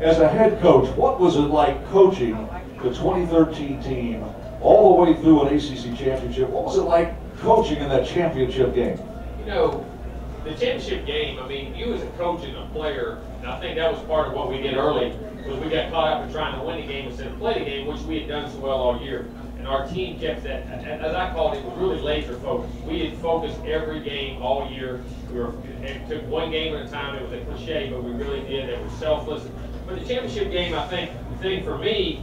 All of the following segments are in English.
as a head coach, what was it like coaching the 2013 team all the way through an ACC championship? What was it like coaching in that championship game? You know, the championship game, I mean, you as a coach and a player, and I think that was part of what we did early, was we got caught up in trying to win the game instead of play the game, which we had done so well all year. And our team kept that, as I called it, was really laser focused. We had focused every game all year. It took one game at a time. It was a cliche, but we really did. It was selfless. But the championship game, I think, the thing for me,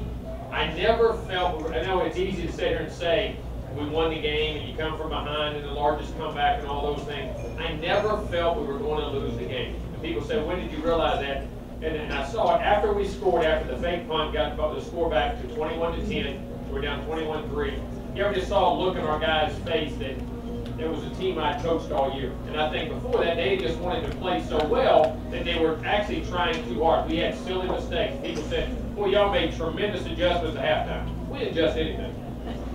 I never felt, I know it's easy to sit here and say, we won the game and you come from behind and the largest comeback and all those things. I never felt we were going to lose the game. And people say, when did you realize that? And then I saw it after we scored, after the fake punt got the score back to 21-10. We're down 21-3. You ever just saw a look in our guys' face that there was a team I coached all year. And I think before that, they just wanted to play so well that they were actually trying too hard. We had silly mistakes. People said, boy, y'all made tremendous adjustments at halftime. We didn't adjust anything,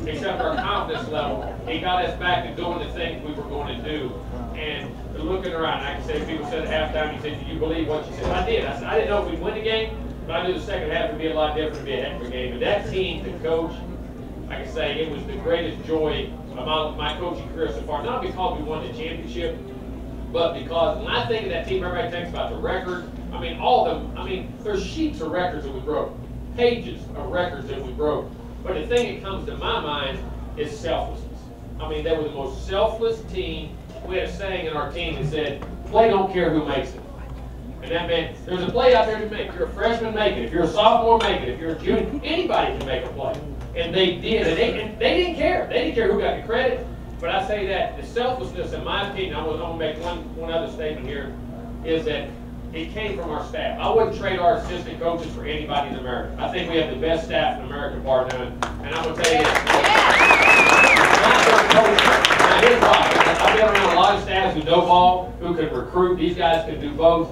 except our confidence level. It got us back to doing the things we were going to do. And looking around, I can say, people said at halftime, you said, did you believe what you said? I did. I said, I didn't know if we'd win the game, but I knew the second half would be a lot different, to be a heck of a game. And that team, the coach, like I say, it was the greatest joy of my coaching career so far. Not because we won the championship, but because when I think of that team, everybody thinks about the record. I mean, all of them, I mean, there's sheets of records that we broke, pages of records that we broke. But the thing that comes to my mind is selflessness. I mean, they were the most selfless team. We had a saying in our team that said, play don't care who makes it. And that meant there's a play out there to make. If you're a freshman, make it. If you're a sophomore, make it. If you're a junior, anybody can make a play. And they did. And they didn't care. They didn't care who got the credit. But I say that the selflessness, in my opinion, I'm going to make one other statement here, is that it came from our staff. I wouldn't trade our assistant coaches for anybody in America. I think we have the best staff in America, bar none. And I'm going to tell you this. Now, here's why. I've been around a lot of staffs who know ball, who can recruit. These guys can do both.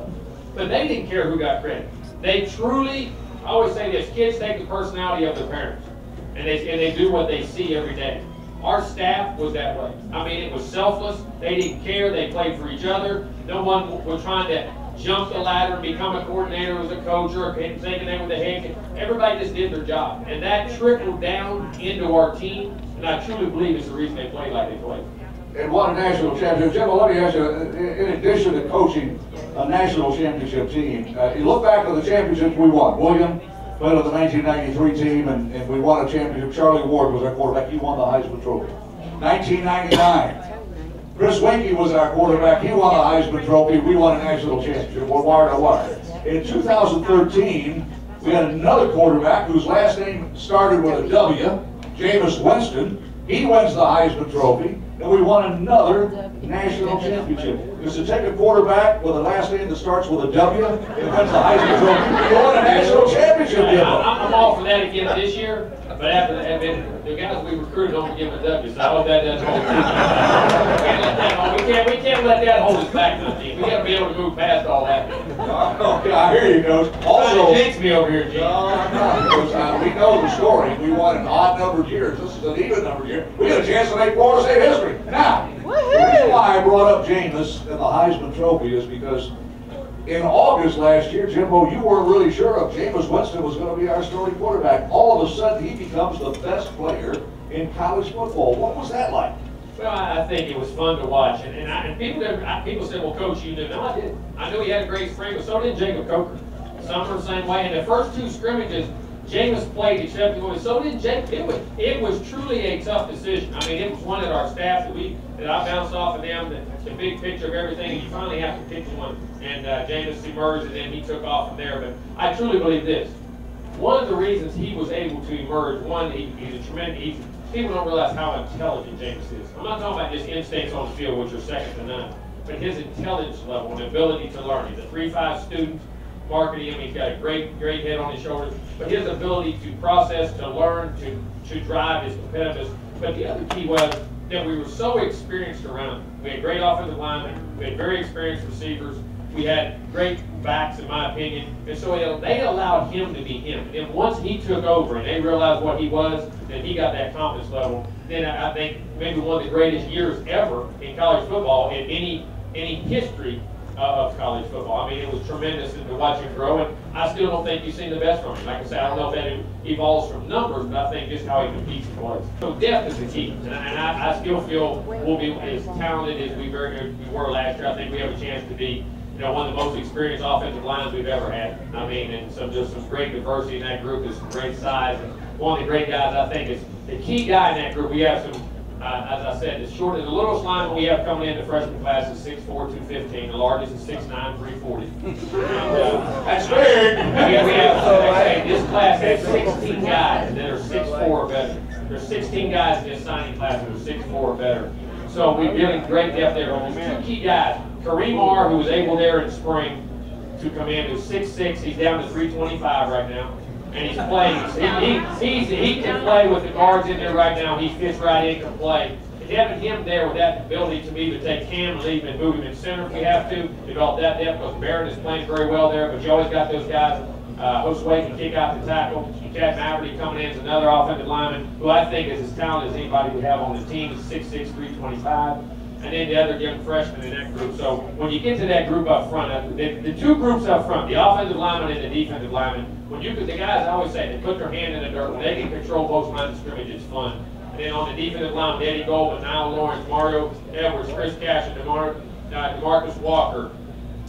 But they didn't care who got credit. They truly, I always say this, kids take the personality of their parents. And they do what they see every day. Our staff was that way. I mean, it was selfless. They didn't care. They played for each other. No one was trying to jump the ladder and become a coordinator as a coach or thinking they were the head. Everybody just did their job. And that trickled down into our team. And I truly believe it's the reason they played like they played. And won a national championship. Jimbo, let me ask you, in addition to coaching a national championship team, you look back at the championships we won. William played on the 1993 team, and we won a championship. Charlie Ward was our quarterback. He won the Heisman Trophy. 1999, Chris Winkie was our quarterback. He won the Heisman Trophy. We won a national championship. We're wire to wire. In 2013, we had another quarterback whose last name started with a W, Jameis Winston. He wins the Heisman Trophy. And we won another national championship. Because to take a quarterback with a last name that starts with a W and wins the Heisman Trophy, you won a national championship. I'm all for that again this year, but after that, the guys we recruited don't give a W, so I hope that doesn't hold us. We can't let that hold us back to the team. We got to be able to move past all that. Okay, I hear you, Coach. Also, jinx me over here, Gene. No, I'm not, Coach. We know the story. We won in odd-numbered years. This is an even-numbered year. We got a chance to make Florida State history. Now, the reason why I brought up Jameis and the Heisman Trophy is because in August last year, Jimbo, you weren't really sure if Jameis Winston was going to be our starting quarterback. All of a sudden, he becomes the best player in college football. What was that like? Well, I think it was fun to watch. And people say, well, Coach, you knew. No, I didn't. I knew he had a great spring, but so did Jacob Coker. Some are the same way. In the first two scrimmages, Jameis played exceptionally. So did Jacob. It was truly a tough decision. I mean, it was one that our staff that I bounced off of them, the big picture of everything, and you finally have to pick one. And Jameis emerged, and then he took off from there. But I truly believe this. One of the reasons he was able to emerge, one, he's a tremendous, people don't realize how intelligent Jameis is. I'm not talking about just instincts on the field, which are second to none, but his intelligence level and ability to learn. He's a 3.5 student, marketing him, he's got a great head on his shoulders, but his ability to process, to learn, to drive his competitiveness. But the other key was that we were so experienced around him. We had great offensive linemen, we had very experienced receivers, we had great backs, in my opinion, and so they allowed him to be him. And once he took over and they realized what he was, then he got that confidence level. Then I think maybe one of the greatest years ever in college football in any history of college football. I mean, it was tremendous to watch him grow, and I still don't think you've seen the best from him. Like I said, I don't know if that evolves from numbers, but I think just how he competes and plays. So depth is the key, and I still feel we'll be as talented as we were last year. I think we have a chance to be, one of the most experienced offensive lines we've ever had. I mean, and there's some great diversity in that group. There's some great size, and one of the great guys I think is the key guy in that group. We have some. As I said, the littlest lineman we have coming in the freshman class is 6'4", 215. The largest is 6'9", 340. That's big. We have this class has 16 guys that are 6'4" or better. There's 16 guys in this signing class that are 6'4" or better. So we're getting great depth there. There's two key guys. Kareem Marr, who was able there in spring to come in, who's 6'6". He's down to 325 right now. And he's playing. He can play with the guards in there right now. He fits right in, can play. And having him there with that ability to me to take Cam and leave him and move him in center if we have to, develop that depth, because Barron is playing very well there, but you always got those guys. Josue can kick out the tackle. Chad Maverty coming in as another offensive lineman, who I think is as talented as anybody we have on the team. Is 6'6", 325. And then the other young freshman in that group. So when you get to that group up front, the two groups up front, the offensive lineman and the defensive lineman, the guys I always say, they put their hand in the dirt. When they can control both lines of scrimmage, it's fun. And then on the defensive line, Eddie Goldman, Niall Lawrence, Mario Edwards, Chris Cash, and DeMarcus Walker,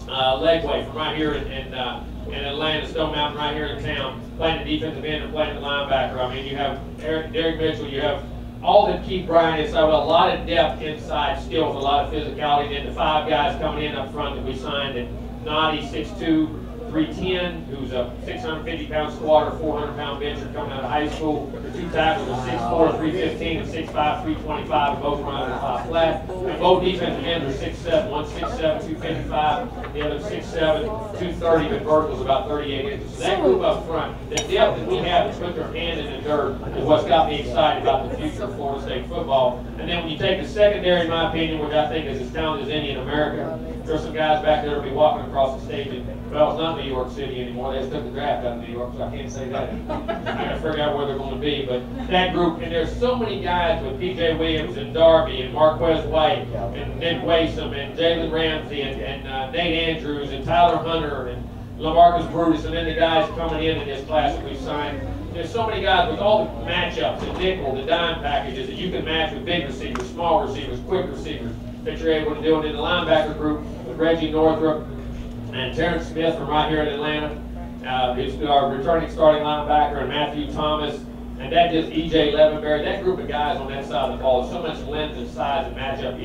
Legway from right here in Atlanta, Stone Mountain right here in town, playing the defensive end and playing the linebacker. I mean, you have Derek Mitchell, you have all that keep Brian inside with a lot of depth inside, skills, a lot of physicality. And then the 5 guys coming in up front that we signed, and Noddy, 6'2", 310, who's a 650-pound squatter, 400-pound bencher coming out of high school. The 2 tackles are 6'4", 315, and 6'5", 325, both run under 5 flat. And both defensive ends are 6'7", one 6'7", 255, the other 6'7", 230, but vertical's about 38 inches. So that group up front, the depth that we have to put their hand in the dirt is what's got me excited about the future of Florida State football. And then when you take the secondary, in my opinion, which I think is as talented as any in America, there's some guys back there that'll be walking across the stage. Well, it's not New York City anymore. They just took the draft out of New York, so I can't say that. I'm going to figure out where they're going to be. But that group, and there's so many guys with P.J. Williams and Darby and Marquez White and Nick Wasom and Jalen Ramsey and Nate Andrews and Tyler Hunter and LaMarcus Brutus, and then the guys coming in this class that we've signed. There's so many guys with all the matchups, the nickel, the dime packages that you can match with big receivers, small receivers, quick receivers that you're able to do. And in the linebacker group with Reggie Northrup and Terrence Smith from right here in Atlanta, who's our returning starting linebacker, and Matthew Thomas, and that just E.J. Levenberry. That group of guys on that side of the ball, so much length and size and matchup.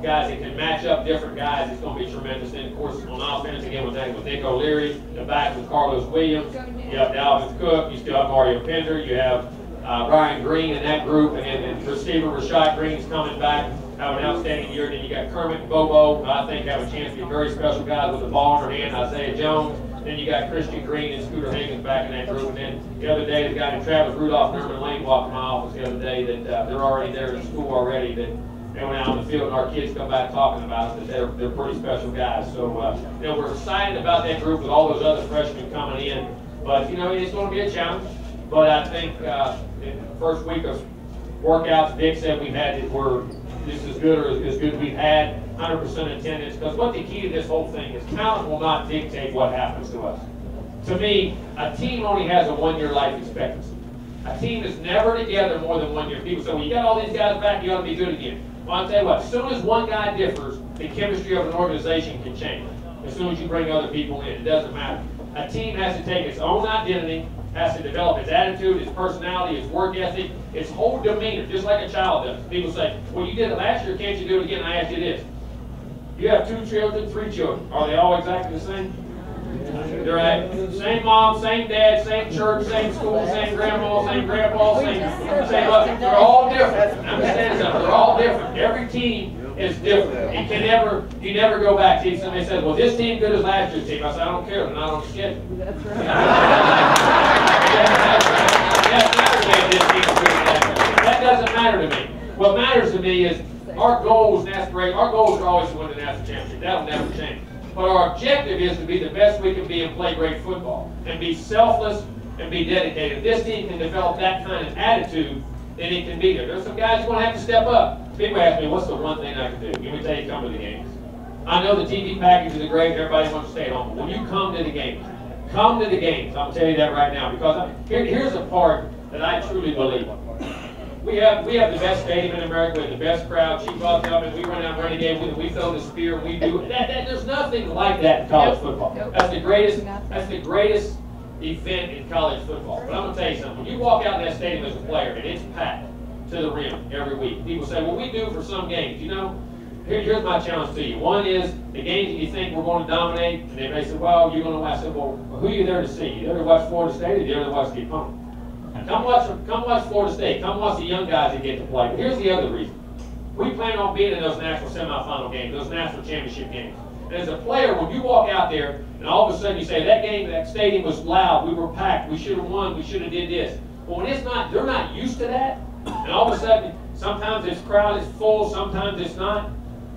Guys that can match up different guys, it's going to be tremendous. And of course, on offense, again, with Nick O'Leary, the back with Carlos Williams, you have Dalvin Cook, you still have Mario Pender, you have Ryan Green in that group, and then receiver Rashad Green's coming back, have an outstanding year. Then you got Kermit and Bobo, who I think have a chance to be very special guys with the ball in their hand, Isaiah Jones. Then you got Christian Green and Scooter Higgins back in that group. And then the other day, the guy named Travis Rudolph, Norman Lane, walked in my office the other day that they're already there in school already, that they went out on the field, and our kids come back talking about it, that they're pretty special guys. So, we're excited about that group with all those other freshmen coming in. But, it's going to be a challenge. But I think in the first week of workouts, Dick said we've had it where this is good or as good as we've had, 100% attendance. Because what the key to this whole thing is, talent will not dictate what happens to us. To me, a team only has a 1-year life expectancy. A team is never together more than 1 year. People say, well, you got all these guys back, you ought to be good again. Well, I'll tell you what, as soon as one guy differs, the chemistry of an organization can change. As soon as you bring other people in, it doesn't matter. A team has to take its own identity, has to develop its attitude, its personality, its work ethic, its whole demeanor, just like a child does. People say, well, you did it last year, can't you do it again? I ask you this. You have 2 children, 3 children. Are they all exactly the same? They're right. Same mom, same dad, same church, same school, same grandma, same grandpa, same look. They're all different. Understand something? They're all different. Every team is different. You never go back. See, somebody says, well, this team good as last year's team. I said, I don't care. They're not on the schedule. That's right. That doesn't matter to me. What matters to me is our goals and aspirations. Our goals are always to win the national championship. That'll never change. But our objective is to be the best we can be and play great football and be selfless and be dedicated. If this team can develop that kind of attitude, then it can be there. There's some guys who are going to have to step up. People ask me, what's the one thing I can do? Let me tell you, come to the games. I know the TV packages are great, everybody wants to stay at home. But when you come to the games, come to the games. I'm going to tell you that right now, because here's a part that I truly believe. We have the best stadium in America, we have the best crowd. Chief Bob tell me we run out Renegade with it, we throw the spear, we do there's nothing like that in college football. That's the greatest event in college football. But I'm going to tell you something. When you walk out in that stadium as a player and it's packed to the rim every week, people say, well, we do for some games. You know, here's my challenge to you. One is the games that you think we're going to dominate, and they say, well, you're going to watch. I said, well, who are you there to see? You there to watch Florida State, or you there to watch the opponent? Come watch Florida State. Come watch the young guys that get to play. But here's the other reason. We plan on being in those national semifinal games, those national championship games. And as a player, when you walk out there and all of a sudden you say, that stadium was loud, we were packed, we should have won, we should have did this. Well, when it's not, they're not used to that. And all of a sudden, sometimes this crowd is full, sometimes it's not.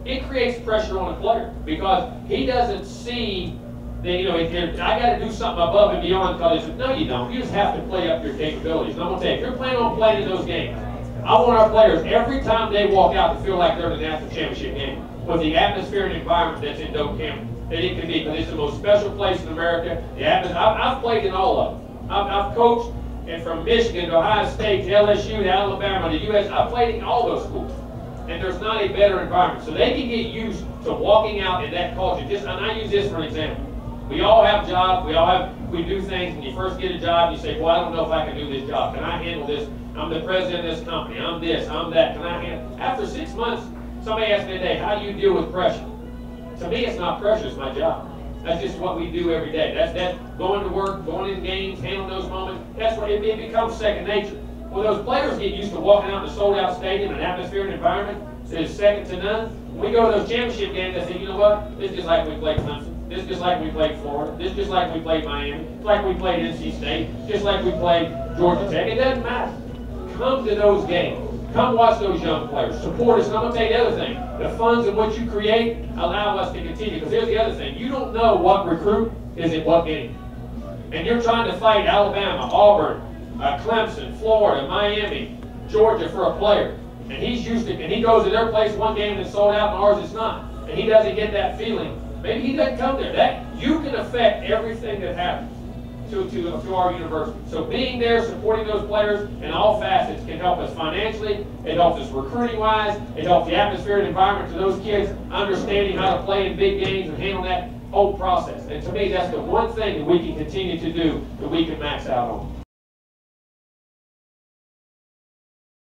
It creates pressure on a player because he doesn't see that, you know, I got to do something above and beyond college. No, you don't. You just have to play up your capabilities. And I'm going to tell you, if you're planning on playing in those games, I want our players, every time they walk out, to feel like they're in the national championship game with the atmosphere and environment that's in Doak Campbell that it can be. Because it's the most special place in America. I've played in all of them. I've coached and from Michigan to Ohio State to LSU to Alabama to US. I've played in all those schools. And there's not a better environment. So they can get used to walking out in that culture. And I use this for an example. We all have jobs, we do things. When you first get a job, you say, well, I don't know if I can do this job. Can I handle this? I'm the president of this company. I'm this, I'm that. Can I handle? After 6 months, somebody asked me today, how do you deal with pressure? To me, it's not pressure, it's my job. That's just what we do every day. That's going to work, going in games, handling those moments. That's what it becomes second nature. Well, those players get used to walking out in a sold-out stadium, an atmosphere and environment that is second to none. When we go to those championship games, they say, you know what? This is just like we played Clemson. This is just like we played Florida. This is just like we played Miami. It's like we played NC State. Just like we played Georgia Tech. It doesn't matter. Come to those games. Come watch those young players. Support us. And I'm going to tell you the other thing. The funds in which you create allow us to continue. Because here's the other thing. You don't know what recruit is in what game. And you're trying to fight Alabama, Auburn, Clemson, Florida, Miami, Georgia for a player. And he's used to, and he goes to their place one game that's sold out and ours it's not. And he doesn't get that feeling. Maybe he doesn't come there. You can affect everything that happens to our university. So being there, supporting those players in all facets can help us financially. It helps us recruiting-wise. It helps the atmosphere and environment to those kids understanding how to play in big games and handle that whole process. And to me, that's the one thing that we can continue to do that we can max out on.